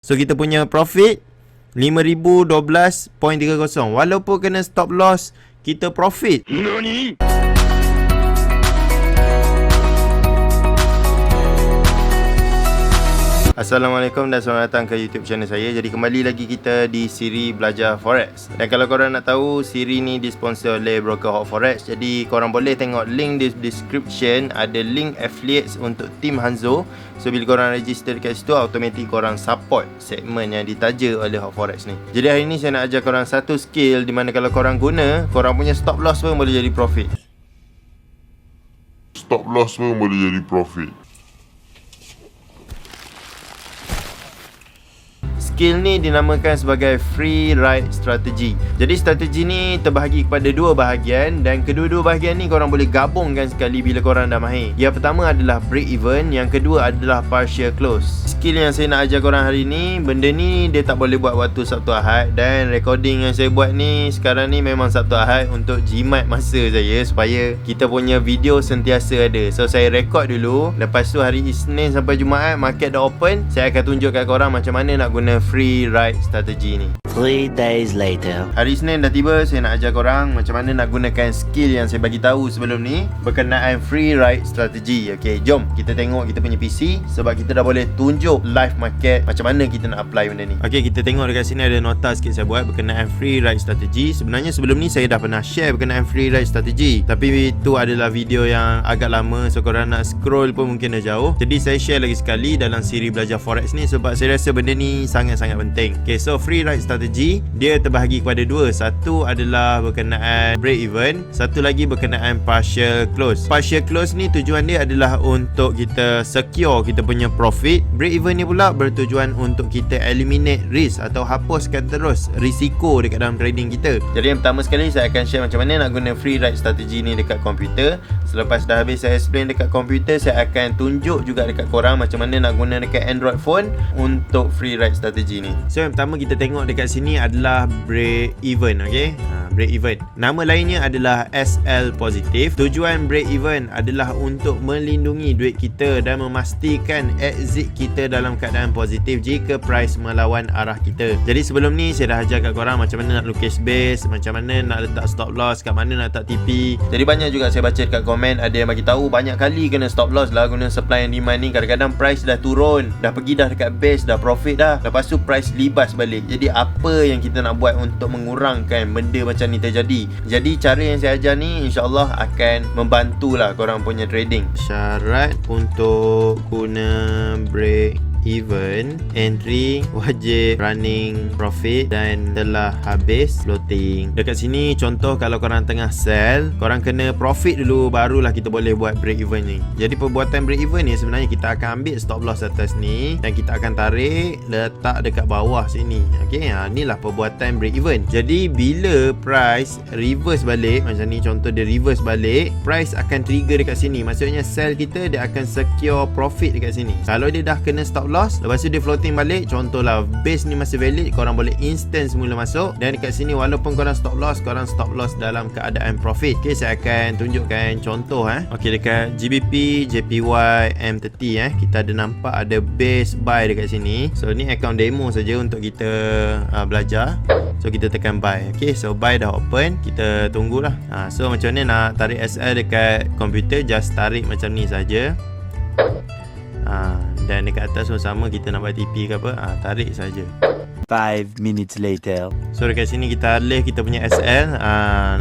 So kita punya profit 5,012.30. Walaupun kena stop loss, kita profit. Nani? Assalamualaikum dan selamat datang ke YouTube channel saya. Jadi kembali lagi kita di siri belajar forex. Dan kalau korang nak tahu, siri ni disponsor oleh broker Hot Forex. Jadi korang boleh tengok link di description, ada link affiliates untuk tim Hanzo. So bila korang register dekat situ, automatik korang support segmen yang ditaja oleh Hot Forex ni. Jadi hari ni saya nak ajar korang satu skill di mana kalau korang guna, korang punya stop loss pun boleh jadi profit. Stop loss pun boleh jadi profit. Skill ni dinamakan sebagai free ride strategy. Jadi strategi ni terbahagi kepada dua bahagian dan kedua-dua bahagian ni korang boleh gabungkan sekali bila korang dah mahir. Yang pertama adalah break even, yang kedua adalah partial close. Skill yang saya nak ajar korang hari ni, benda ni dia tak boleh buat waktu Sabtu Ahad, dan recording yang saya buat ni sekarang ni memang Sabtu Ahad untuk jimat masa saya supaya kita punya video sentiasa ada. So saya record dulu, lepas tu hari Isnin sampai Jumaat market dah open, saya akan tunjuk kat korang macam mana nak guna free ride strategi ni. 3 days later. Hari Isnin dah tiba, saya nak ajar korang macam mana nak gunakan skill yang saya bagi tahu sebelum ni berkenaan free ride strategi. Okey, jom kita tengok kita punya PC sebab kita dah boleh tunjuk live market macam mana kita nak apply benda ni. Okey, kita tengok dekat sini ada nota sikit saya buat berkenaan free ride strategi. Sebenarnya sebelum ni saya dah pernah share berkenaan free ride strategi, tapi itu adalah video yang agak lama, so korang nak scroll pun mungkin dah jauh. Jadi saya share lagi sekali dalam siri belajar forex ni sebab saya rasa benda ni sangat-sangat penting. Okay, so free ride strategy dia terbahagi kepada dua. Satu adalah berkenaan break even, satu lagi berkenaan partial close. Partial close ni tujuan dia adalah untuk kita secure kita punya profit. Break even ni pula bertujuan untuk kita eliminate risk atau hapuskan terus risiko dekat dalam trading kita. Jadi yang pertama sekali saya akan share macam mana nak guna free ride strategy ni dekat komputer. Selepas dah habis saya explain dekat komputer, saya akan tunjuk juga dekat korang macam mana nak guna dekat Android phone untuk free ride strategi ni. So yang pertama kita tengok dekat sini adalah break even. Okay, break even, nama lainnya adalah SL positif. Tujuan break even adalah untuk melindungi duit kita dan memastikan exit kita dalam keadaan positif jika price melawan arah kita. Jadi sebelum ni saya dah ajar kat korang macam mana nak lukis base, macam mana nak letak stop loss, kat mana nak letak TP. Jadi banyak juga saya baca dekat komen ada yang bagi tahu banyak kali kena stop loss lah guna supply and demand ni. Kadang-kadang price dah turun, dah pergi dah dekat base, dah profit dah, lepas tu price libas balik. Jadi apa yang kita nak buat untuk mengurangkan benda macam ni terjadi? Jadi cara yang saya ajar ni insyaAllah akan membantulah korang punya trading. Syarat untuk guna break even, entry wajib running profit dan telah habis floating. Dekat sini contoh kalau korang tengah sell, korang kena profit dulu barulah kita boleh buat break even ni. Jadi perbuatan break even ni sebenarnya kita akan ambil stop loss atas ni dan kita akan tarik letak dekat bawah sini. Okey, inilah perbuatan break even. Jadi bila price reverse balik macam ni, contoh dia reverse balik, price akan trigger dekat sini. Maksudnya sell kita dia akan secure profit dekat sini. Kalau dia dah kena stop loss, lepas tu dia floating balik, contohlah base ni masih valid, korang boleh instant semula masuk. Dan dekat sini walaupun korang stop loss dalam keadaan profit. Okay, saya akan tunjukkan contoh. Okay, dekat GBP, JPY, M30 kita ada nampak ada base buy dekat sini. So ni account demo saja untuk kita belajar. So kita tekan buy. Okay, so buy dah open, kita tunggulah. So macam mana nak tarik SL dekat komputer, just tarik macam ni saja. Dan dekat atas pun sama, kita nak buat TP ke apa, tarik saja. 5 minutes later. So dekat sini kita alih kita punya SL.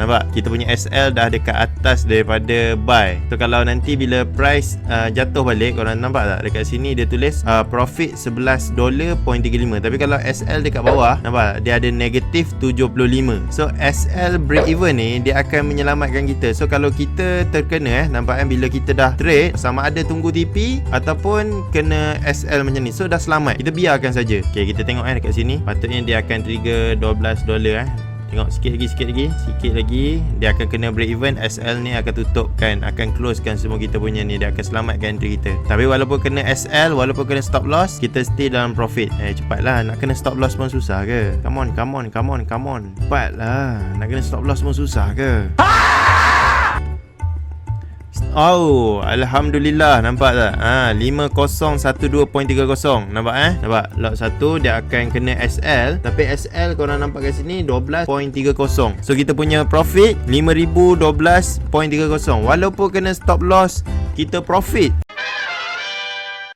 Nampak? Kita punya SL dah dekat atas daripada buy. So kalau nanti bila price jatuh balik, korang nampak tak? Dekat sini dia tulis profit $11.35. Tapi kalau SL dekat bawah, nampak? Dia ada negatif 75. So SL break even ni dia akan menyelamatkan kita. So kalau kita terkena nampak kan, bila kita dah trade, sama ada tunggu TP ataupun kena SL macam ni, so dah selamat, kita biarkan saja. Okay, kita tengok dekat sini. Patutnya dia akan trigger $12. Tengok sikit lagi dia akan kena break even. SL ni akan tutupkan, akan closekan semua kita punya ni, dia akan selamatkan entry kita. Tapi walaupun kena SL, walaupun kena stop loss, kita stay dalam profit. Cepatlah, nak kena stop loss pun susah ke? Come on. Cepatlah, nak kena stop loss pun susah ke? Oh, alhamdulillah, nampak tak? 5012.30. Nampak Nampak lot 1 dia akan kena SL, tapi SL korang nampak kat sini 12.30. So kita punya profit 5012.30. Walaupun kena stop loss, kita profit.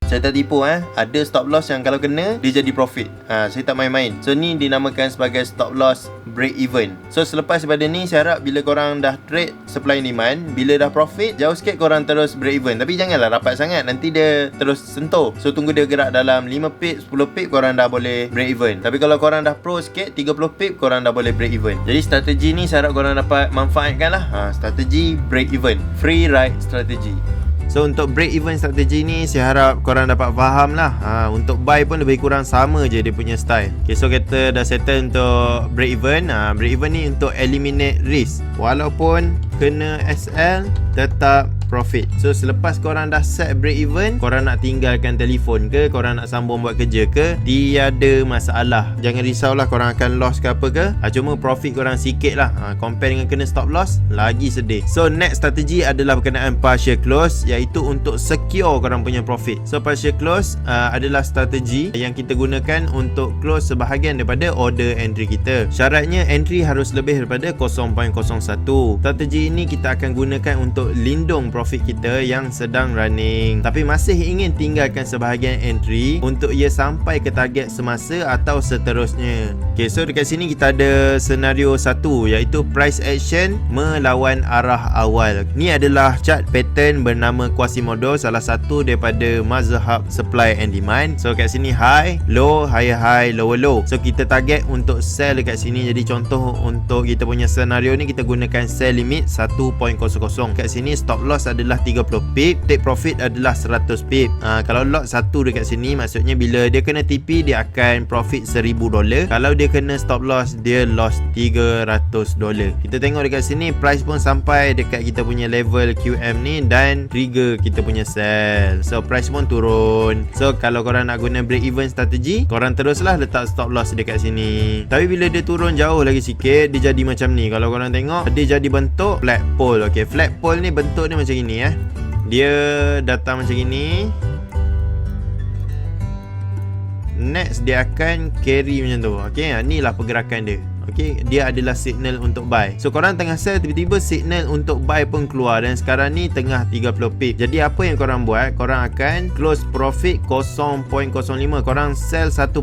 Saya tak tipu ada stop loss yang kalau kena dia jadi profit. Saya tak main-main. So ni dinamakan sebagai stop loss break even. So selepas daripada ni saya harap bila korang dah trade supply and demand, bila dah profit jauh sikit korang terus break even. Tapi janganlah rapat sangat, nanti dia terus sentuh. So tunggu dia gerak dalam 5 pip, 10 pip korang dah boleh break even. Tapi kalau korang dah pro sikit, 30 pip korang dah boleh break even. Jadi strategi ni saya harap korang dapat manfaatkan lah. Strategi break even, free ride strategy. So untuk break even strategi ni saya harap korang dapat faham lah. Untuk buy pun lebih kurang sama je dia punya style. Okay, so kita dah settle untuk break even. Break even ni untuk eliminate risk. Walaupun kena SL tetap profit. So selepas korang dah set break even, korang nak tinggalkan telefon ke, korang nak sambung buat kerja ke, tiada masalah. Jangan risaulah korang akan loss ke apa ke. Cuma profit korang sikit lah. Compare dengan kena stop loss, lagi sedih. So next strategi adalah berkenaan partial close, iaitu untuk secure korang punya profit. So partial close adalah strategi yang kita gunakan untuk close sebahagian daripada order entry kita. Syaratnya entry harus lebih daripada 0.01. Strategi ini kita akan gunakan untuk lindung profit kita yang sedang running, tapi masih ingin tinggalkan sebahagian entry untuk ia sampai ke target semasa atau seterusnya. Okay, so dekat sini kita ada senario 1, iaitu price action melawan arah awal. Ni adalah chart pattern bernama Quasimodo, salah satu daripada mazhab supply and demand. So kat sini high, low, higher high, lower low. So kita target untuk sell dekat sini. Jadi contoh untuk kita punya senario ni, kita gunakan sell limit 1.00. Kat sini stop loss adalah 30 pip, take profit adalah 100 pip. Kalau lot 1 dekat sini, maksudnya bila dia kena TP dia akan profit $1000. Kalau dia kena stop loss, dia loss $300. Kita tengok dekat sini price pun sampai dekat kita punya level QM ni dan trigger kita punya sell. So price pun turun. So kalau korang nak guna break even strategi, korang teruslah letak stop loss dekat sini. Tapi bila dia turun jauh lagi sikit, dia jadi macam ni. Kalau korang tengok, dia jadi bentuk flat pole. Okay, flat pole ni bentuk dia macam ni Dia datang macam ini. Next dia akan carry macam tu. Okay, inilah pergerakan dia. Okay, dia adalah signal untuk buy. So korang tengah sell, tiba-tiba signal untuk buy pun keluar, dan sekarang ni tengah 30 pip. Jadi apa yang korang buat, korang akan close profit 0.05. Korang sell 1.00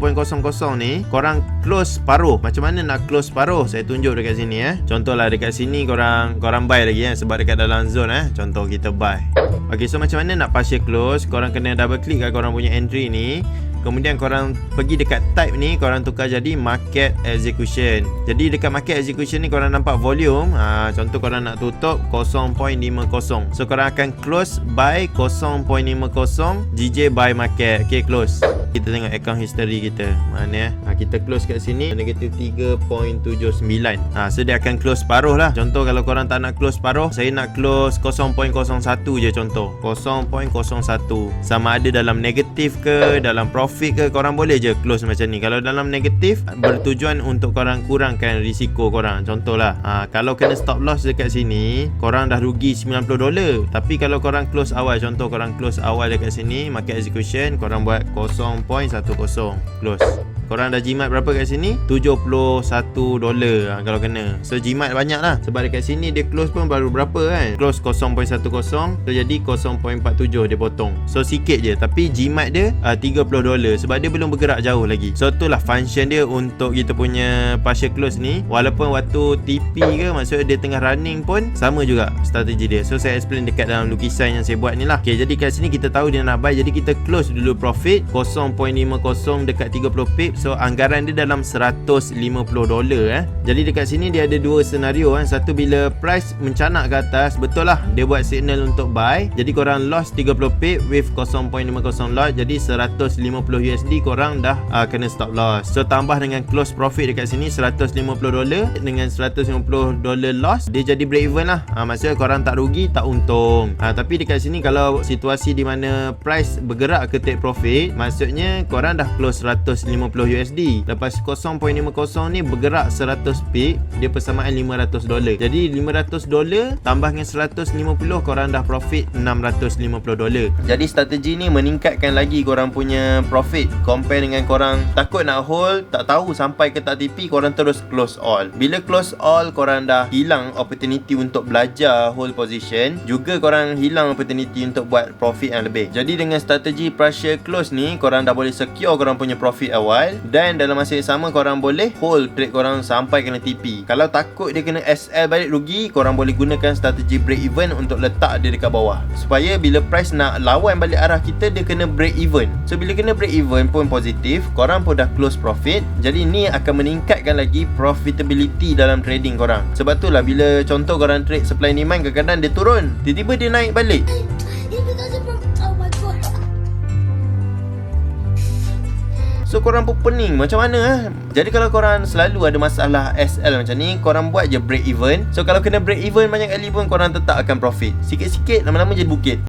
ni, korang close paruh. Macam mana nak close paruh? Saya tunjuk dekat sini Contohlah dekat sini korang buy lagi sebab dekat dalam zone Contoh kita buy. Okay, so macam mana nak partial close? Korang kena double click kat korang punya entry ni. Kemudian korang pergi dekat type ni, korang tukar jadi market execution. Jadi dekat market execution ni korang nampak volume. Contoh korang nak tutup 0.50. So korang akan close by 0.50 GJ buy market. Okay, close. Kita tengok account history kita. Mana kita close kat sini negatif 3.79. So dia akan close paruh lah. Contoh kalau korang tak nak close paruh, saya nak close 0.01 je contoh. 0.01. Sama ada dalam negatif ke dalam profit ke, korang boleh je close macam ni. Kalau dalam negatif, bertujuan untuk korang kurangkan risiko korang. Contohlah kalau kena stop loss dekat sini, korang dah rugi $90. Tapi kalau korang close awal, contoh korang close awal dekat sini market execution, korang buat 0.10 close. Korang dah jimat berapa kat sini? $71 kalau kena. So jimat banyak lah, sebab dekat sini dia close pun baru berapa Close 0.10. So jadi 0.47 dia potong. So sikit je, tapi jimat dia $30 sebab dia belum bergerak jauh lagi. So itulah function dia untuk kita punya partial close ni. Walaupun waktu TP ke, maksudnya dia tengah running pun sama juga strategi dia. So saya explain dekat dalam lukisan yang saya buat ni lah. Okay, jadi kat sini kita tahu dia nak buy, jadi kita close dulu profit 0.50 dekat 30 pip. So anggaran dia dalam $150. Jadi dekat sini dia ada dua senario Satu bila price mencanak ke atas, betul lah dia buat signal untuk buy. Jadi korang loss 30 pip with 0.50 lot. Jadi $150 korang dah kena stop loss. So tambah dengan close profit dekat sini $150 dengan $150 loss, dia jadi break even lah. Maksudnya korang tak rugi, tak untung. Tapi dekat sini kalau situasi di mana price bergerak ke take profit, maksudnya korang dah close $150 USD. Lepas 0.50 ni bergerak 100 pip, dia persamaan $500. Jadi $500 tambah dengan 150, korang dah profit $650. Jadi strategi ni meningkatkan lagi korang punya profit compare dengan korang takut nak hold, tak tahu sampai ke tak TP, korang terus close all. Bila close all, korang dah hilang opportunity untuk belajar hold position, juga korang hilang opportunity untuk buat profit yang lebih. Jadi dengan strategi partial close ni, korang dah boleh secure korang punya profit awal, dan dalam masa yang sama korang boleh hold trade korang sampai kena TP. Kalau takut dia kena SL balik rugi, korang boleh gunakan strategi break even untuk letak dia dekat bawah, supaya bila price nak lawan balik arah kita, dia kena break even. So bila kena break even pun positif, korang pun dah close profit. Jadi ni akan meningkatkan lagi profitability dalam trading korang. Sebab tu lah bila contoh korang trade supply and demand, kadang-kadang dia turun, tiba-tiba dia naik balik. So korang pun pening macam mana Jadi kalau korang selalu ada masalah SL macam ni, korang buat je break even. So kalau kena break even banyak kali pun, korang tetap akan profit. Sikit-sikit lama-lama jadi bukit.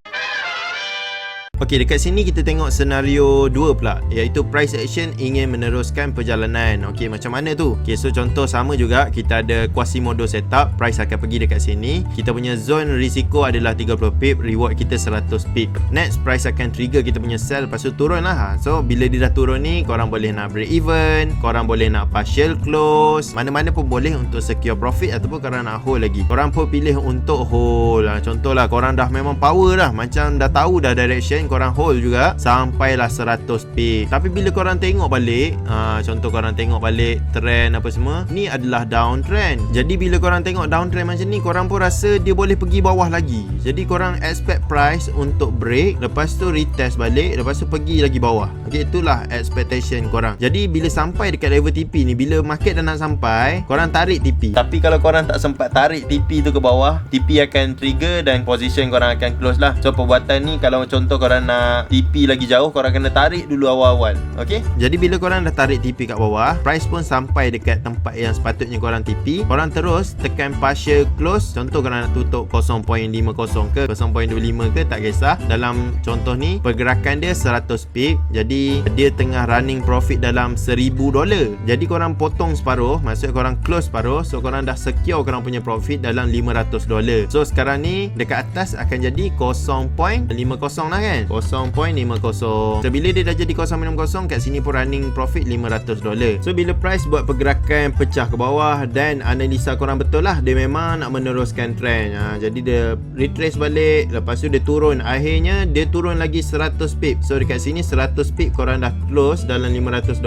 Okey, dekat sini kita tengok senario 2 pula, iaitu price action ingin meneruskan perjalanan. Okey, macam mana tu? Okey, so contoh sama juga, kita ada Quasimodo setup, price akan pergi dekat sini. Kita punya zone risiko adalah 30 pip, reward kita 100 pip. Next, price akan trigger kita punya sell, lepas tu turun lah. So bila dia dah turun ni, korang boleh nak break even, korang boleh nak partial close, mana-mana pun boleh untuk secure profit, ataupun korang nak hold lagi. Korang pun pilih untuk hold lah. Contoh lah, korang dah memang power dah, macam dah tahu dah direction, korang hold juga sampailah 100 pip. Tapi bila korang tengok balik, contoh korang tengok balik trend apa semua, ni adalah downtrend. Jadi bila korang tengok downtrend macam ni, korang pun rasa dia boleh pergi bawah lagi. Jadi korang expect price untuk break, lepas tu retest balik, lepas tu pergi lagi bawah. Okay, itulah expectation korang. Jadi bila sampai dekat level TP ni, bila market dah nak sampai, korang tarik TP. Tapi kalau korang tak sempat tarik TP tu ke bawah, TP akan trigger dan position korang akan close lah. So perbuatan ni, kalau contoh korang nak TP lagi jauh, korang kena tarik dulu awal-awal. Okay, jadi bila korang dah tarik TP kat bawah, price pun sampai dekat tempat yang sepatutnya korang TP, korang terus tekan partial close. Contoh korang nak tutup 0.50 ke 0.25 ke, tak kisah. Dalam contoh ni, pergerakan dia 100 pip, jadi dia tengah running profit dalam $1,000. Jadi korang potong separuh, maksudnya korang close separuh. So korang dah secure korang punya profit dalam $500. So sekarang ni dekat atas akan jadi 0.50 lah kan, 0.50. So bila dia dah jadi 0.50, kat sini pun running profit $500. So bila price buat pergerakan pecah ke bawah, dan analisa korang betul lah, dia memang nak meneruskan trend. Jadi dia retrace balik, lepas tu dia turun, akhirnya dia turun lagi 100 pip. So dekat sini 100 pip korang dah close dalam $500.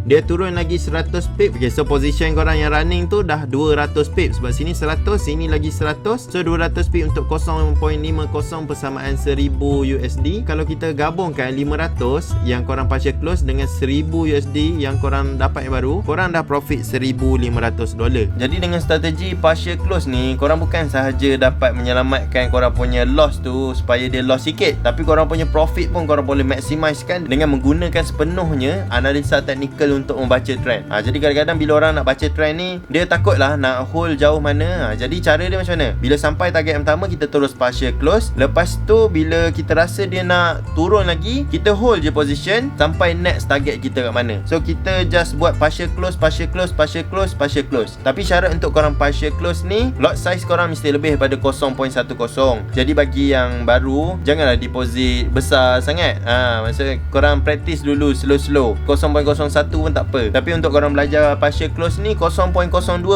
Dia turun lagi 100 pip. Okay, so position korang yang running tu dah 200 pip, sebab sini 100, sini lagi 100. So 200 pip untuk 0.50 persamaan $1,000. Kalau kita gabungkan 500 yang korang partial close dengan $1,000 yang korang dapat yang baru, korang dah profit $1,500. Jadi dengan strategi partial close ni, korang bukan sahaja dapat menyelamatkan korang punya loss tu supaya dia loss sikit, tapi korang punya profit pun korang boleh maximizekan dengan menggunakan sepenuhnya analisa teknikal untuk membaca trend. Jadi kadang-kadang bila orang nak baca trend ni, dia takutlah nak hold jauh mana. Jadi cara dia macam mana? Bila sampai target yang pertama, kita terus partial close. Lepas tu bila kita rasa dia nak turun lagi, kita hold je position sampai next target kita kat mana. So kita just buat partial close, partial close, partial close, partial close. Tapi syarat untuk korang partial close ni, lot size korang mesti lebih daripada 0.10. Jadi bagi yang baru, janganlah deposit besar sangat. Maksudnya korang practice dulu slow-slow. 0.01 pun tak apa. Tapi untuk korang belajar partial close ni, 0.02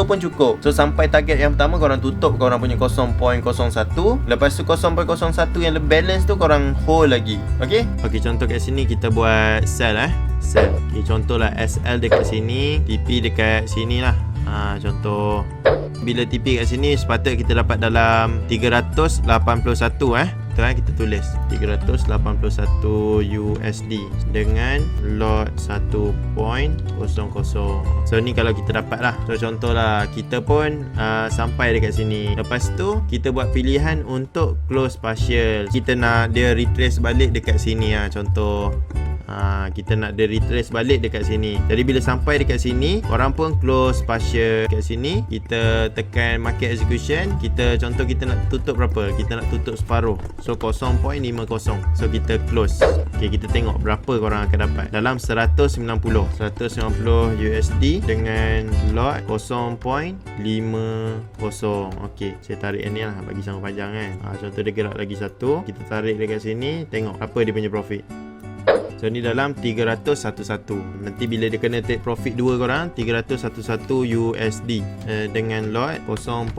pun cukup. So sampai target yang pertama, korang tutup korang punya 0.01. Lepas tu 0.01 yang balance tu korang hold lagi. Okay, contoh kat sini kita buat sell sell. Okay, contohlah SL dekat sini, TP dekat sini lah. Contoh bila TP kat sini, sepatutnya kita dapat dalam 381 kita tulis 381 USD dengan lot 1.00. So ni kalau kita dapat lah. So contohlah kita pun sampai dekat sini. Lepas tu kita buat pilihan untuk close partial. Kita nak dia retrace balik dekat sini contoh Kita nak dia retrace balik dekat sini. Jadi bila sampai dekat sini, korang pun close partial dekat sini. Kita tekan market execution. Contoh kita nak tutup berapa? Kita nak tutup separuh. So 0.50. So kita close. Kita tengok berapa korang akan dapat. Dalam 190 USD dengan lot 0.50. Saya tarik ni lah bagi sama panjang kan. Contoh dia gerak lagi satu, kita tarik dekat sini, tengok apa dia punya profit. So ni dalam 311. Nanti bila dia kena take profit dua korang, 311 USD dengan lot 0.50.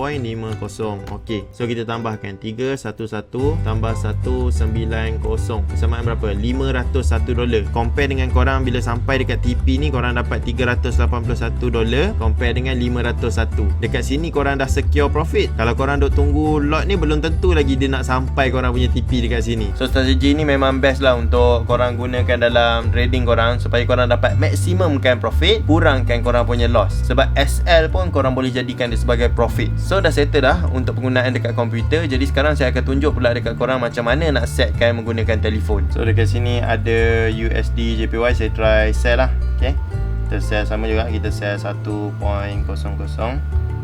So kita tambahkan 311 tambah 190. Persamaan berapa? $501. Compare dengan korang bila sampai dekat TP ni, korang dapat $381. Compare dengan 501. Dekat sini korang dah secure profit. Kalau korang duk tunggu lot ni, belum tentu lagi dia nak sampai korang punya TP dekat sini. So strategi ni memang best lah untuk korang gunakan dalam trading korang, supaya korang dapat maksimumkan profit, kurangkan korang punya loss. Sebab SL pun korang boleh jadikan dia sebagai profit. So dah settle dah untuk penggunaan dekat komputer. Jadi sekarang saya akan tunjuk pula dekat korang macam mana nak setkan menggunakan telefon. So dekat sini ada USD JPY, saya try sell lah. Kita sell sama juga, kita sell 1.00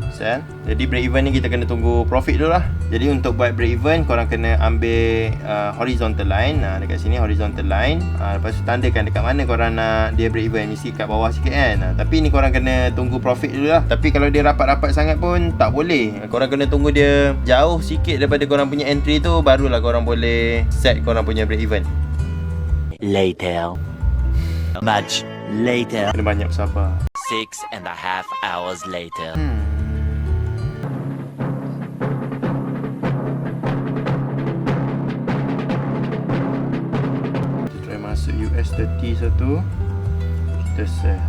sell. Jadi break even ni kita kena tunggu profit dulu lah. Jadi untuk buat break even, korang kena ambil horizontal line. Dekat sini horizontal line. Lepas tu tandakan dekat mana korang nak dia break even. Mesti kat bawah sikit kan. Tapi ni korang kena tunggu profit dulu lah. Tapi kalau dia rapat-rapat sangat pun tak boleh. Korang kena tunggu dia jauh sikit daripada korang punya entry tu, barulah korang boleh set korang punya break even. Later. Much later. Kena banyak sabar. 6.5 hours later. Masuk US30 satu, kita sell.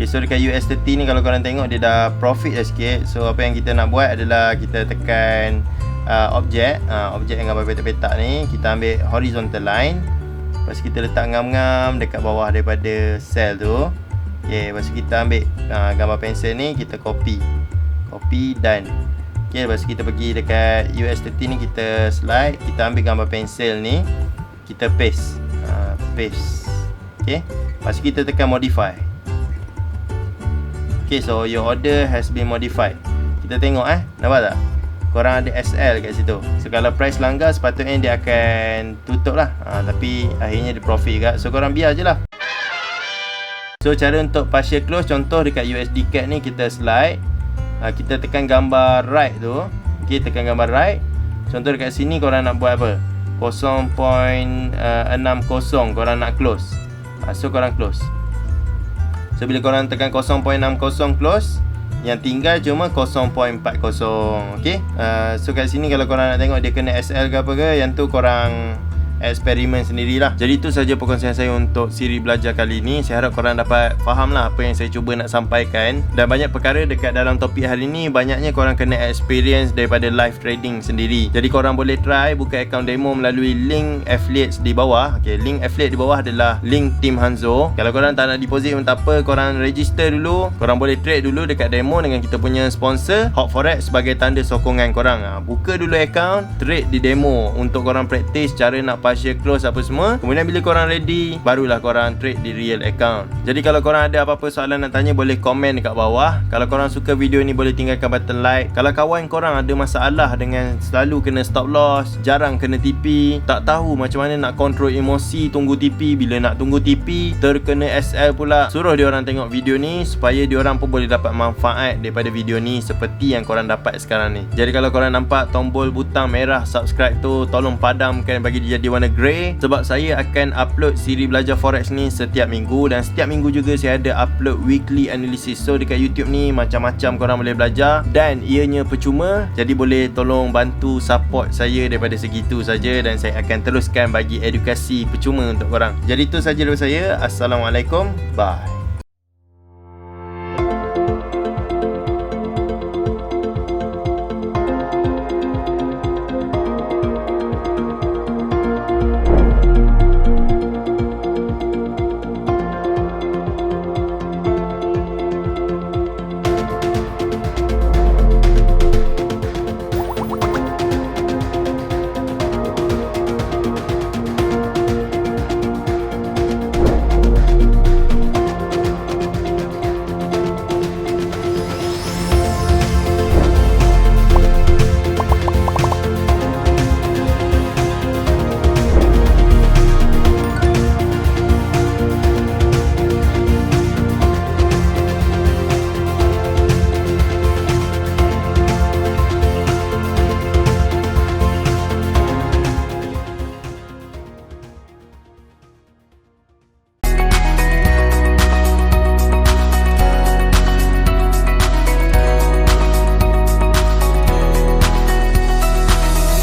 So dekat US30 ni, kalau korang tengok dia dah profit dah sikit. So apa yang kita nak buat adalah kita tekan objek yang gambar petak-petak ni, kita ambil horizontal line. Lepas kita letak ngam-ngam dekat bawah daripada sell tu. Lepas kita ambil gambar pensel ni, kita copy dan lepas kita pergi dekat US30 ni, kita slide, kita ambil gambar pensel ni, kita paste. Lepas kita tekan modify. So your order has been modified. Kita tengok nampak tak? Korang ada SL kat situ. So kalau price langgar, sepatutnya dia akan tutup lah. Tapi akhirnya dia profit juga. So korang biar je lah. So cara untuk partial close, contoh dekat USD CAD ni, kita slide, kita tekan gambar right tu. Tekan gambar right. Contoh dekat sini korang nak buat apa? 0.60 korang nak close. So korang close. So bila korang tekan 0.60 close, yang tinggal cuma 0.40. So kat sini kalau korang nak tengok dia kena SL ke apa ke, yang tu korang eksperimen sendirilah. Jadi itu saja perkongsian saya untuk siri belajar kali ini. Saya harap korang dapat faham lah apa yang saya cuba nak sampaikan. Dan banyak perkara dekat dalam topik hari ni, banyaknya korang kena experience daripada live trading sendiri. Jadi korang boleh try buka akaun demo melalui link affiliates di bawah. Link affiliate di bawah adalah link Team Hanzo. Kalau korang tak nak deposit pun tak apa, korang register dulu. Korang boleh trade dulu dekat demo dengan kita punya sponsor Hot Forex sebagai tanda sokongan korang. Buka dulu akaun, trade di demo untuk korang praktis cara nak partial close apa semua. Kemudian bila korang ready, barulah korang trade di real account. Jadi kalau korang ada apa-apa soalan nak tanya, boleh komen dekat bawah. Kalau korang suka video ni, boleh tinggalkan button like. Kalau kawan korang ada masalah dengan selalu kena stop loss, jarang kena TP, tak tahu macam mana nak kontrol emosi tunggu TP, bila nak tunggu TP terkena SL pula, suruh dia orang tengok video ni supaya dia orang pun boleh dapat manfaat daripada video ni seperti yang korang dapat sekarang ni. Jadi kalau korang nampak tombol butang merah subscribe tu, tolong padamkan bagi dia jadi warna grey, sebab saya akan upload siri belajar forex ni setiap minggu. Dan setiap minggu juga saya ada upload weekly analysis. So dekat YouTube ni macam-macam korang boleh belajar dan ianya percuma. Jadi boleh tolong bantu support saya daripada segitu saja, dan saya akan teruskan bagi edukasi percuma untuk korang. Jadi itu saja dari saya. Assalamualaikum. Bye.